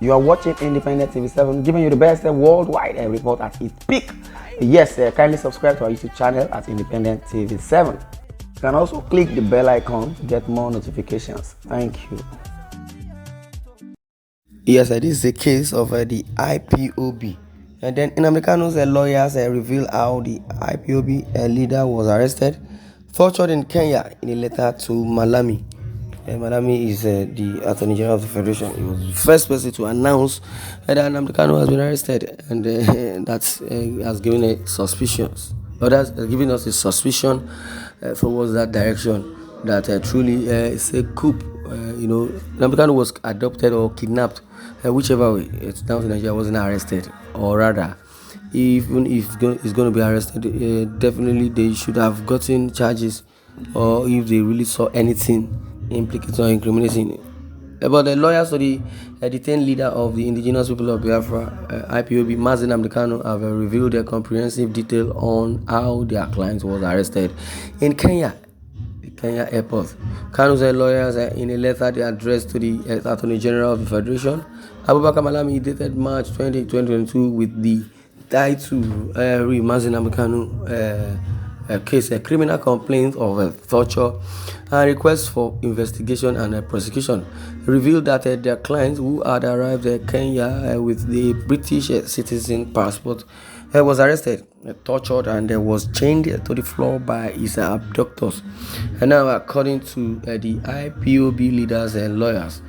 You are watching Independent TV7, giving you the best worldwide report at its peak. Yes, kindly subscribe to our YouTube channel at Independent TV7. You can also click the bell icon to get more notifications. Thank you. Yes, this is a case of the IPOB. And then nnamdi Kanu's lawyers revealed how the IPOB leader was arrested, tortured in Kenya in a letter to Malami. Malami is the Attorney General of the Federation. He was the first person to announce that nnamdi Kanu has been arrested, and that has given a suspicions, or that's giving us a suspicion towards that direction that truly it's a coup. nnamdi Kanu was adopted or kidnapped, whichever way. It's down to Nigeria, wasn't arrested, or rather, even if he's going to be arrested, definitely they should have gotten charges, or if they really saw anything implicating or incriminating. But the lawyers to the detained leader of the indigenous people of Biafra, IPOB, nnamdi Kanu, have revealed a comprehensive detail on how their client was arrested in Kenya airport. Kanu's lawyers, in a letter they addressed to the Attorney General of the Federation, Abubakar Malami, dated March 20, 2022, with the title nnamdi Kanu case, a criminal complaint of torture and request for investigation and prosecution, revealed that their client, who had arrived at Kenya with the British citizen passport, was arrested, tortured, and was chained to the floor by his abductors. And now, according to the IPOB leaders and lawyers,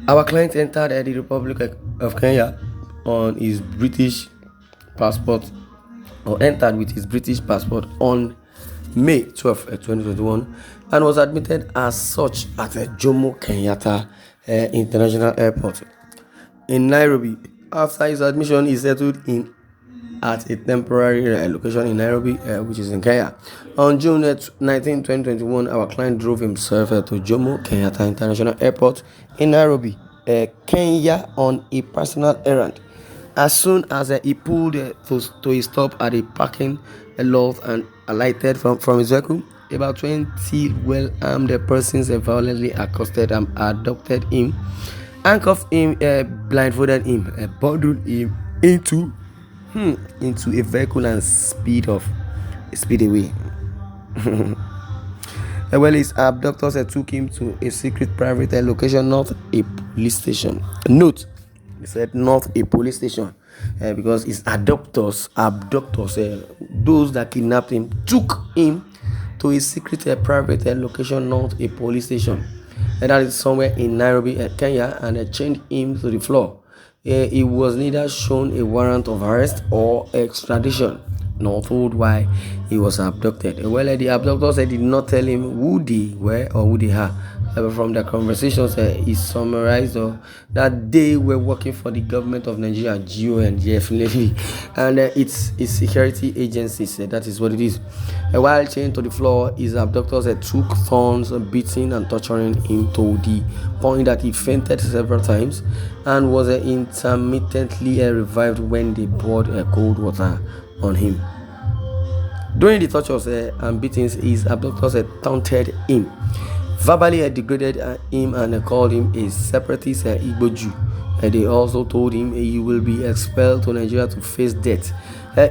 our client entered the Republic of Kenya on his British passport, or entered with his British passport on May 12, 2021, and was admitted as such at Jomo Kenyatta International Airport in Nairobi. After his admission, he settled in at a temporary location in Nairobi, which is in Kenya. On June 19, 2021, our client drove himself to Jomo Kenyatta International Airport in Nairobi, Kenya, on a personal errand. As soon as he pulled to a stop at a parking lot and alighted from his vehicle, about 20 well-armed persons violently accosted and abducted him, handcuffed him, blindfolded him, bundled him into a vehicle and speed away. Well, his abductors took him to a secret private location, not a police station. Note, he said not a police station, because his abductors, those that kidnapped him, took him to a secret private location, not a police station. And that is somewhere in Nairobi, Kenya, and chained him to the floor. He was neither shown a warrant of arrest or extradition, nor told why he was abducted. Well, the abductors did not tell him who they were or who they are. From the conversations, he summarized that they were working for the government of Nigeria, GON, definitely, and its security agencies. That is what it is. While chained to the floor, his abductors took thorns, beating and torturing him to the point that he fainted several times and was intermittently revived when they poured cold water on him. During the tortures and beatings, his abductors taunted him, verbally degraded him, and called him a separatist Igbo Jew. They also told him he will be expelled to Nigeria to face death.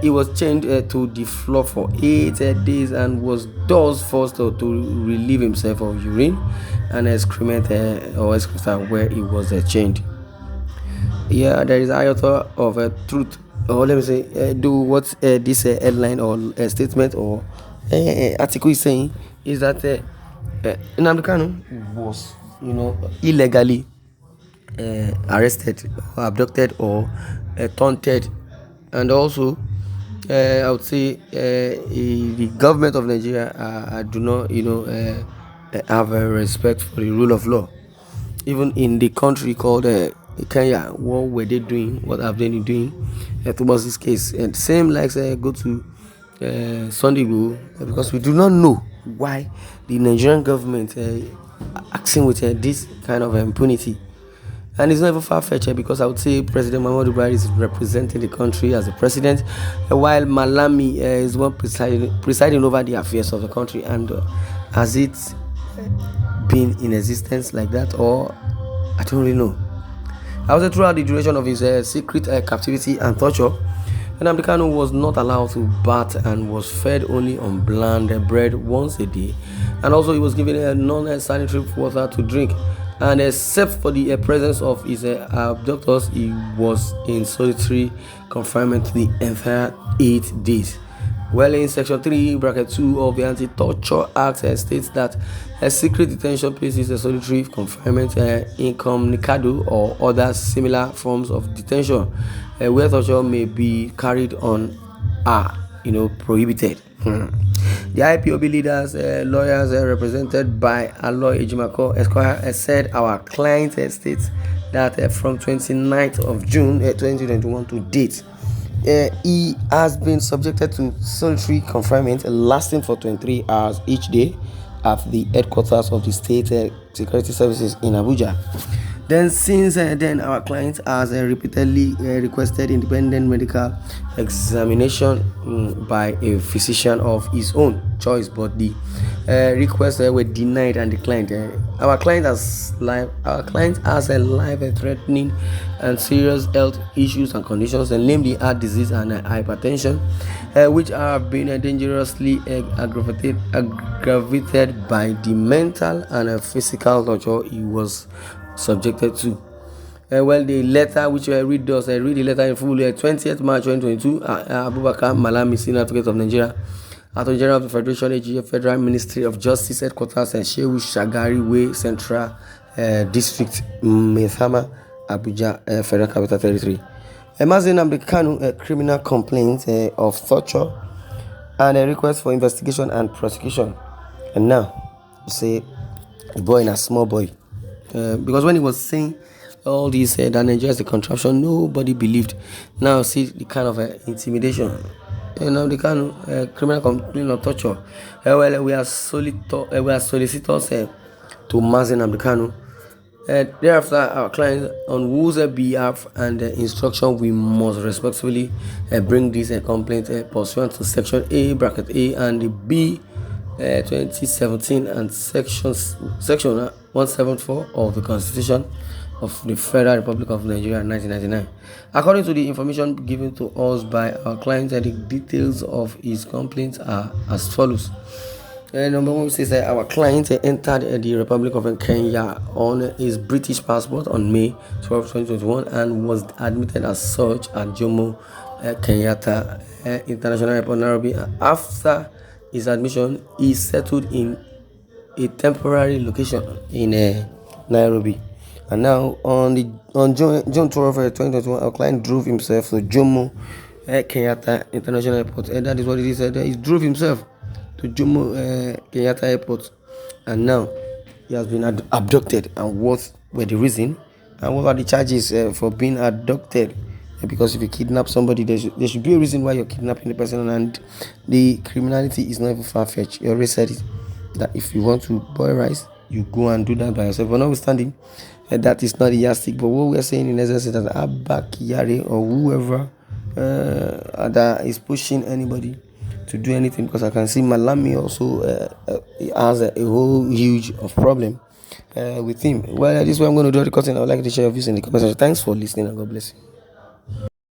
He was chained to the floor for 8 days and was thus forced to relieve himself of urine and excrement or excreta where he was chained. Yeah, there is a iota of truth, or let me say, do what this headline or statement or article is saying is that nnamdi Kanu was, illegally arrested, or abducted, or taunted, and also I would say the government of Nigeria do not, have a respect for the rule of law. Even in the country called Kenya, what were they doing? What have they been doing towards this case? And same like go to Sunday, because we do not know why the Nigerian government acting with this kind of impunity. And it's not even far-fetched, because I would say President Muhammadu Buhari is representing the country as the president, while Malami is one presiding over the affairs of the country. And has it been in existence like that, or I don't really know? Also, throughout the duration of his secret captivity and torture, nnamdi Kanu was not allowed to bath and was fed only on bland bread once a day, and also he was given a non-sanitary water to drink. And except for the presence of his abductors, he was in solitary confinement the entire 8 days. Well, in Section 3, Bracket 2 of the Anti-Torture Act states that a secret detention places a solitary confinement, incommunicado, or other similar forms of detention where torture may be carried on are, prohibited. The IPOB leaders, lawyers represented by Aloy Ejimako Esquire, said our client states that from 29th of June 2021 to date, he has been subjected to solitary confinement lasting for 23 hours each day at the headquarters of the State Security Services in Abuja. Then, since then, our client has repeatedly requested independent medical examination by a physician of his own choice, but the requests were denied and declined. Our client has a life-threatening and serious health issues and conditions, namely heart disease and hypertension, which have been dangerously aggravated by the mental and physical torture he was subjected to. Well, the letter which I read the letter in full. 20th March 2022, Abubakar Malami, Senior Advocate of Nigeria, Attorney General of the Federation, AGF, Federal Ministry of Justice, Headquarters, and Shehu Shagari Way, Central District, Methama, Abuja, Federal Capital Territory. nnamdi Kanu, criminal complaint of torture and a request for investigation and prosecution. And now, you say, the boy in a small boy. Because when he was saying all this, that Nigeria is a contraption, nobody believed. Now see the kind of intimidation. nnamdi Kanu, criminal complaint of torture. Well, we are solicitors to Mazi nnamdi Kanu. Thereafter, our client, on whose behalf and instruction, we must respectfully bring this complaint pursuant to Section A, Bracket A, and B, 2017, and Section 174 of the Constitution of the Federal Republic of Nigeria, 1999. According to the information given to us by our client, the details of his complaints are as follows. Number one says that our client entered the Republic of Kenya on his British passport on May 12, 2021, and was admitted as such at Jomo Kenyatta International Airport, Nairobi. After his admission, he settled in a temporary location in Nairobi. And now, on June 12, 2021, our client drove himself to Jomo Kenyatta International Airport. And that is what he said. He drove himself to Jomo Kenyatta Airport, and now he has been abducted. And what were the reason? And what are the charges for being abducted? Because if you kidnap somebody, there should be a reason why you're kidnapping the person, and the criminality is not even far-fetched. You already said it, that if you want to boil rice, you go and do that by yourself. But notwithstanding, that is not a yardstick. But what we are saying in essence is that Abba Kyari or whoever that is pushing anybody to do anything, because I can see Malami also has a whole huge of problem with him. Well, this is what I'm going to do the cutting. I would like to share your views in the comment section. Thanks for listening, and God bless you.